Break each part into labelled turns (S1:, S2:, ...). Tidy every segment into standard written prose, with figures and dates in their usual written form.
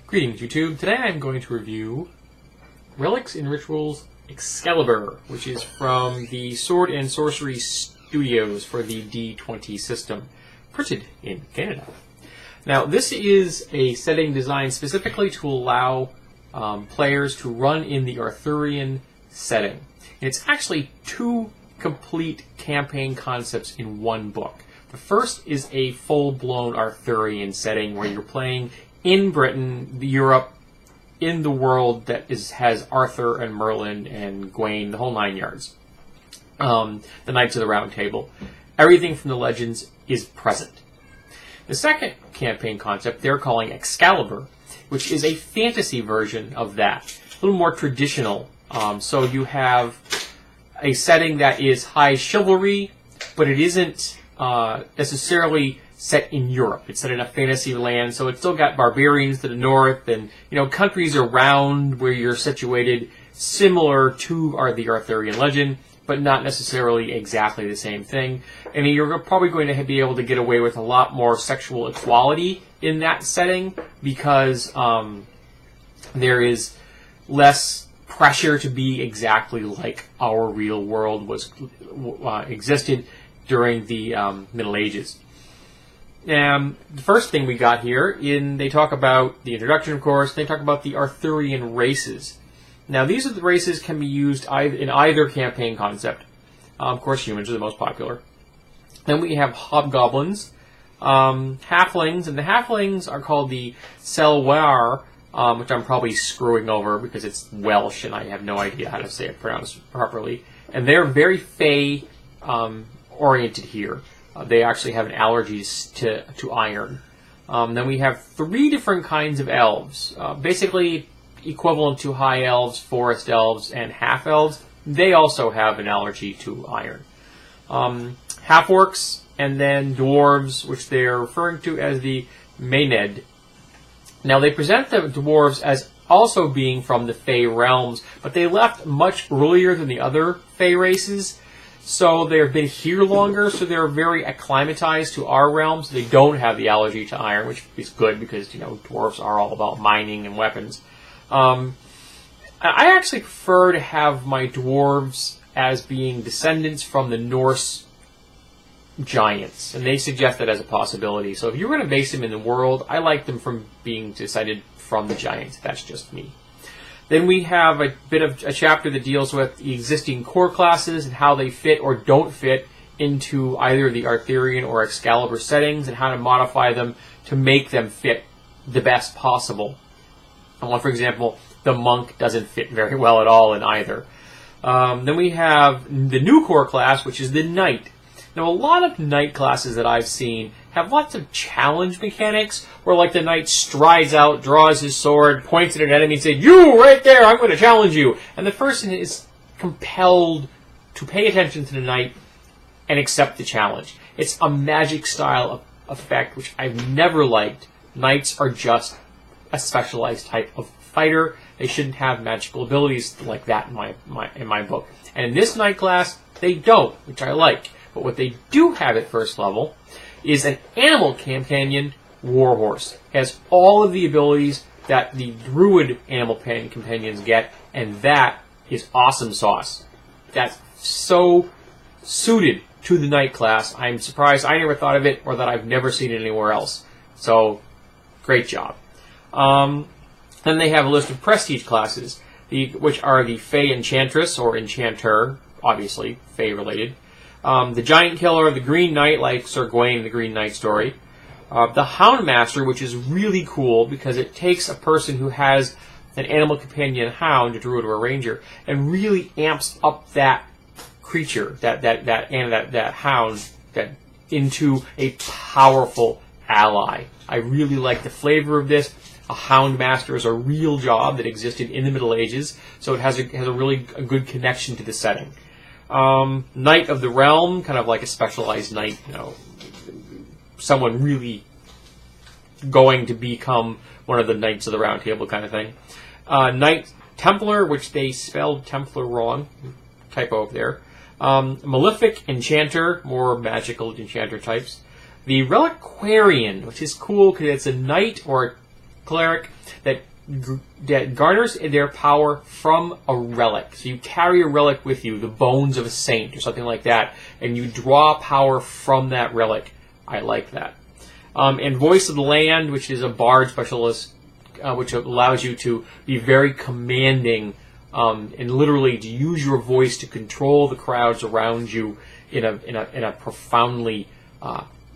S1: Greetings, YouTube. Today I'm going to review Relics and Rituals Excalibur, which is from the Sword and Sorcery Studios for the D20 system, printed in Canada. Now, this is a setting designed specifically to allow players to run in the Arthurian setting. And it's actually two complete campaign concepts in one book. The first is a full-blown Arthurian setting where you're playing in Britain, Europe, in the world that has Arthur and Merlin and Gawain, the whole nine yards. The Knights of the Round Table. Everything from the legends is present. The second campaign concept they're calling Excalibur, which is a fantasy version of that. A little more traditional. So you have a setting that is high chivalry, but it isn't necessarily set in Europe. It's set in a fantasy land, so it's still got barbarians to the north and, countries around where you're situated similar to the Arthurian legend, but not necessarily exactly the same thing. And you're probably going to be able to get away with a lot more sexual equality in that setting because there is less pressure to be exactly like our real world existed during the Middle Ages. The first thing we got here, they talk about the introduction, of course. They talk about the Arthurian races. Now, these are the races can be used in either campaign concept. Of course, humans are the most popular. Then we have hobgoblins, halflings, and the halflings are called the Selwar, which I'm probably screwing over because it's Welsh and I have no idea how to say it pronounced properly. And they're very Fey oriented here. They actually have an allergy to iron. Then we have three different kinds of elves, basically equivalent to high elves, forest elves, and half elves. They also have an allergy to iron. Half-orcs, and then dwarves, which they're referring to as the Maenad. Now, they present the dwarves as also being from the Fey realms, but they left much earlier than the other Fey races. So they've been here longer, so they're very acclimatized to our realms. They don't have the allergy to iron, which is good because, dwarves are all about mining and weapons. I actually prefer to have my dwarves as being descendants from the Norse giants, and they suggest that as a possibility. So if you're going to base them in the world, I like them from being descended from the giants. That's just me. Then we have a bit of a chapter that deals with the existing core classes and how they fit or don't fit into either the Arthurian or Excalibur settings and how to modify them to make them fit the best possible. For example, the monk doesn't fit very well at all in either. Then we have the new core class, which is the knight. Now, a lot of knight classes that I've seen have lots of challenge mechanics where, like, the knight strides out, draws his sword, points at an enemy and says, "You, right there, I'm going to challenge you." And the person is compelled to pay attention to the knight and accept the challenge. It's a magic style of effect, which I've never liked. Knights are just a specialized type of fighter. They shouldn't have magical abilities like that in my book. And in this knight class, they don't, which I like. But what they do have at first level is an animal companion warhorse. It has all of the abilities that the druid animal companions get, and that is awesome sauce. That's so suited to the knight class. I'm surprised I never thought of it or that I've never seen it anywhere else. So, great job. Then they have a list of prestige classes, which are the Fey Enchantress or Enchanter, obviously Fey related. The Giant Killer, the Green Knight, like Sir Gawain in the Green Knight story. The Hound Master, which is really cool because it takes a person who has an animal companion hound, a druid or a ranger, and really amps up that creature, that hound, into a powerful ally. I really like the flavor of this. A Hound Master is a real job that existed in the Middle Ages, so it has a good connection to the setting. Knight of the Realm, kind of like a specialized knight, someone really going to become one of the Knights of the Round Table kind of thing. Knight Templar, which they spelled Templar wrong, typo up there. Malefic Enchanter, more magical enchanter types. The Reliquarian, which is cool because it's a knight or a cleric that garners their power from a relic. So you carry a relic with you, the bones of a saint or something like that, and you draw power from that relic. I like that. And Voice of the Land, which is a bard specialist, which allows you to be very commanding and literally to use your voice to control the crowds around you in a profoundly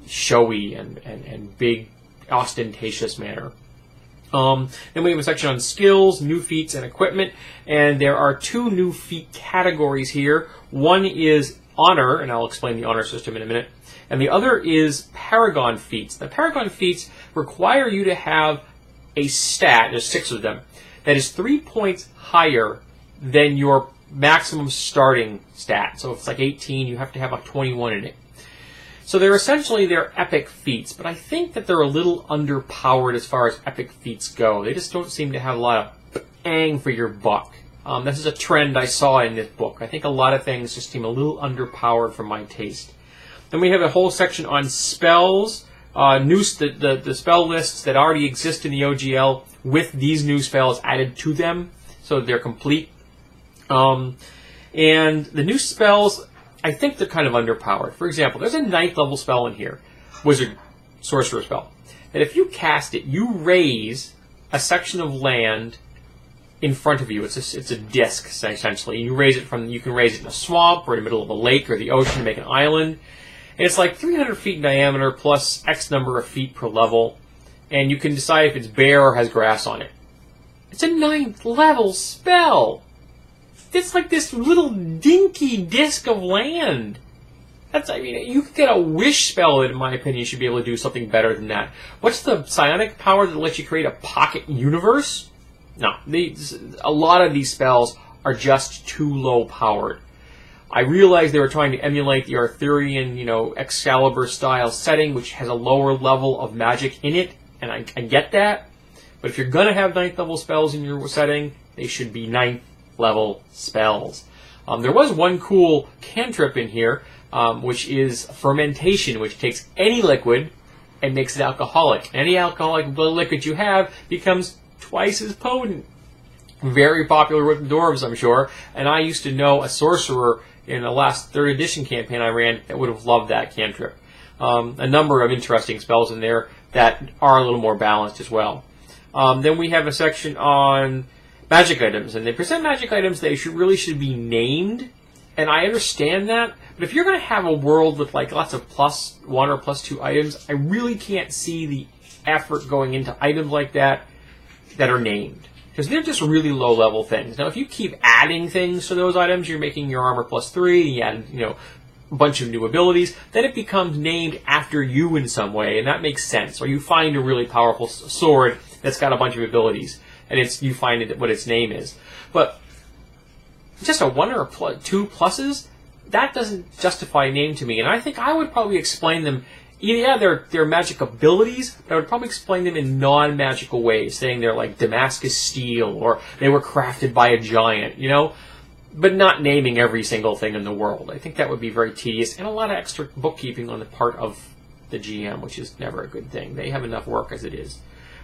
S1: showy and big, ostentatious manner. Then we have a section on skills, new feats, and equipment. And there are 2 new feat categories here. One is honor, and I'll explain the honor system in a minute. And the other is paragon feats. The paragon feats require you to have a stat, there's 6 of them, that is 3 points higher than your maximum starting stat. So if it's like 18, you have to have like 21 in it. So they're epic feats, but I think that they're a little underpowered as far as epic feats go. They just don't seem to have a lot of bang for your buck. This is a trend I saw in this book. I think a lot of things just seem a little underpowered for my taste. Then we have a whole section on spells, the spell lists that already exist in the OGL with these new spells added to them, so they're complete. And the new spells, I think they're kind of underpowered. For example, there's a 9th level spell in here, Wizard Sorcerer spell, that if you cast it, you raise a section of land in front of you. It's a disc, essentially. You can raise it in a swamp or in the middle of a lake or the ocean to make an island. And it's like 300 feet in diameter plus X number of feet per level. And you can decide if it's bare or has grass on it. It's a 9th level spell. It's like this little dinky disc of land. You could get a wish spell that, in my opinion, should be able to do something better than that. What's the psionic power that lets you create a pocket universe? No, a lot of these spells are just too low powered. I realized they were trying to emulate the Arthurian, Excalibur style setting, which has a lower level of magic in it, and I get that. But if you're going to have 9th level spells in your setting, they should be 9th level spells. There was one cool cantrip in here, which is fermentation, which takes any liquid and makes it alcoholic. Any alcoholic liquid you have becomes twice as potent. Very popular with the dwarves, I'm sure. And I used to know a sorcerer in the last 3rd edition campaign I ran that would have loved that cantrip. A number of interesting spells in there that are a little more balanced as well. Then we have a section on magic items, and they present magic items that really should be named, and I understand that, but if you're going to have a world with like lots of +1 or +2 items, I really can't see the effort going into items like that are named, because they're just really low-level things. Now, if you keep adding things to those items, you're making your armor +3, and you add, a bunch of new abilities, then it becomes named after you in some way, and that makes sense. Or you find a really powerful sword that's got a bunch of abilities, and you find what its name is. But just a 1 or 2 pluses, that doesn't justify a name to me, and I think I would probably explain them. Yeah, they're magic abilities, but I would probably explain them in non-magical ways, saying they're like Damascus steel, or they were crafted by a giant, but not naming every single thing in the world. I think that would be very tedious, and a lot of extra bookkeeping on the part of the GM, which is never a good thing. They have enough work as it is.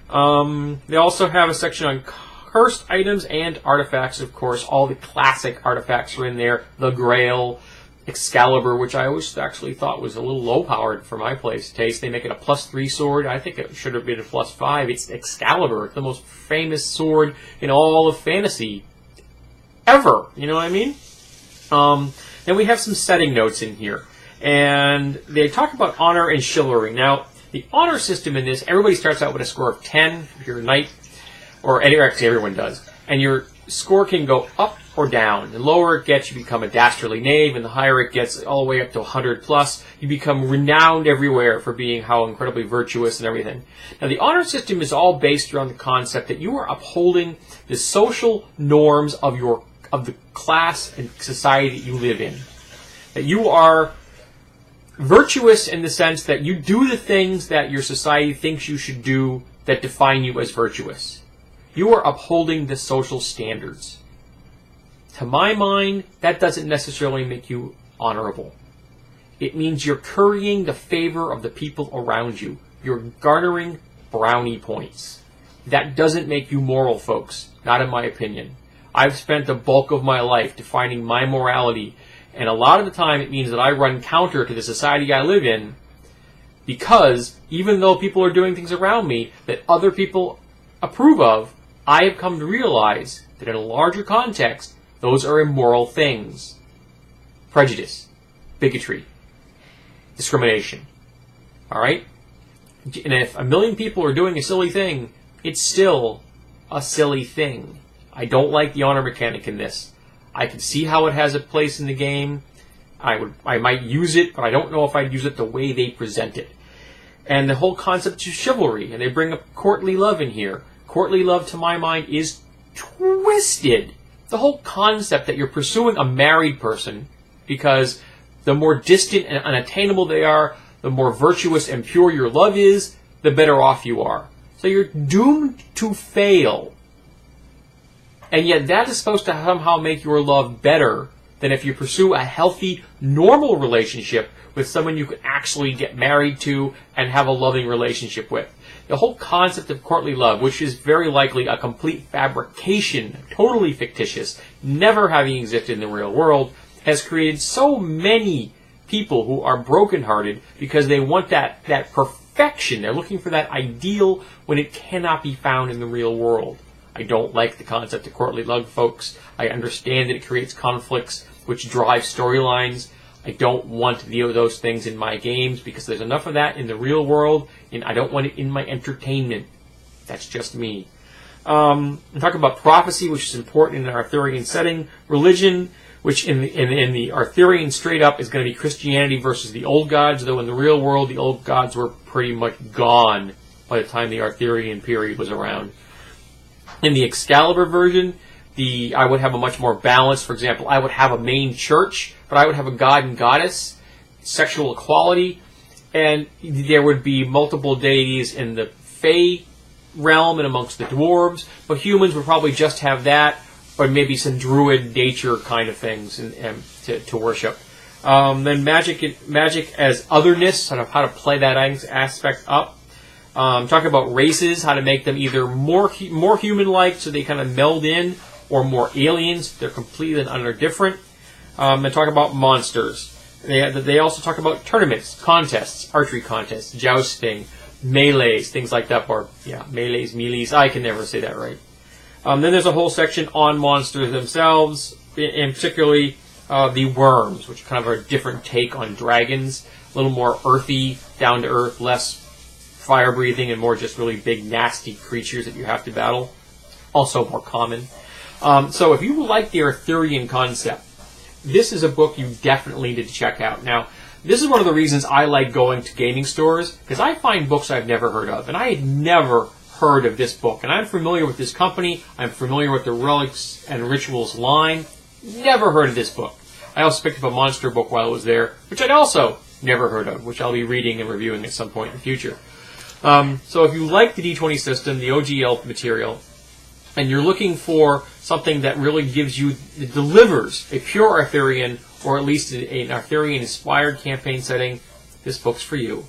S1: They also have a section on cursed items and artifacts, of course. All the classic artifacts are in there. The Grail, Excalibur, which I always actually thought was a little low-powered for my taste. They make it a +3 sword. I think it should have been a +5. It's Excalibur. It's the most famous sword in all of fantasy ever. You know what I mean? Then we have some setting notes in here. And they talk about honor and chivalry. Now, the honor system in this, everybody starts out with a score of 10 if you're a knight, or actually everyone does. And your score can go up or down. The lower it gets, you become a dastardly knave, and the higher it gets, all the way up to 100+, you become renowned everywhere for being how incredibly virtuous and everything. Now, the honor system is all based around the concept that you are upholding the social norms of the class and society that you live in. That you are virtuous in the sense that you do the things that your society thinks you should do that define you as virtuous. You are upholding the social standards. To my mind, that doesn't necessarily make you honorable. It means you're currying the favor of the people around you. You're garnering brownie points. That doesn't make you moral, folks. Not in my opinion. I've spent the bulk of my life defining my morality, and a lot of the time it means that I run counter to the society I live in, because even though people are doing things around me that other people approve of, I have come to realize that in a larger context, those are immoral things. Prejudice, bigotry, discrimination. Alright? And if a million people are doing a silly thing, it's still a silly thing. I don't like the honor mechanic in this. I can see how it has a place in the game. I might use it, but I don't know if I'd use it the way they present it. And the whole concept of chivalry, and they bring up courtly love in here. Courtly love, to my mind, is twisted. The whole concept that you're pursuing a married person because the more distant and unattainable they are, the more virtuous and pure your love is, the better off you are. So you're doomed to fail. And yet that is supposed to somehow make your love better than if you pursue a healthy, normal relationship with someone you can actually get married to and have a loving relationship with. The whole concept of courtly love, which is very likely a complete fabrication, totally fictitious, never having existed in the real world, has created so many people who are brokenhearted because they want that perfection. They're looking for that ideal when it cannot be found in the real world. I don't like the concept of courtly love, folks. I understand that it creates conflicts which drive storylines. I don't want those things in my games because there's enough of that in the real world, and I don't want it in my entertainment. That's just me. I'm talking about prophecy, which is important in an Arthurian setting. Religion, which in the Arthurian straight up is going to be Christianity versus the old gods, though in the real world the old gods were pretty much gone by the time the Arthurian period was around. In the Excalibur version, I would have a much more balanced, for example, I would have a main church, but I would have a god and goddess, sexual equality, and there would be multiple deities in the Fey realm and amongst the dwarves, but humans would probably just have that, or maybe some druid nature kind of things to worship. Then magic as otherness, sort of how to play that aspect up. Talk about races, how to make them either more human-like, so they kind of meld in, or more aliens, they're completely and utter different. And talk about monsters. They also talk about tournaments, contests, archery contests, jousting, melees, things like that. Or, melees, I can never say that right. Then there's a whole section on monsters themselves, and particularly the worms, which kind of are a different take on dragons. A little more earthy, down-to-earth, less fire-breathing, and more just really big, nasty creatures that you have to battle. Also more common. So if you like the Arthurian concept, this is a book you definitely need to check out. Now, this is one of the reasons I like going to gaming stores, because I find books I've never heard of, and I had never heard of this book. And I'm familiar with this company, I'm familiar with the Relics and Rituals line, never heard of this book. I also picked up a monster book while I was there, which I'd also never heard of, which I'll be reading and reviewing at some point in the future. So if you like the D20 system, the OGL material, and you're looking for something that really delivers a pure Arthurian, or at least an Arthurian-inspired campaign setting, this book's for you.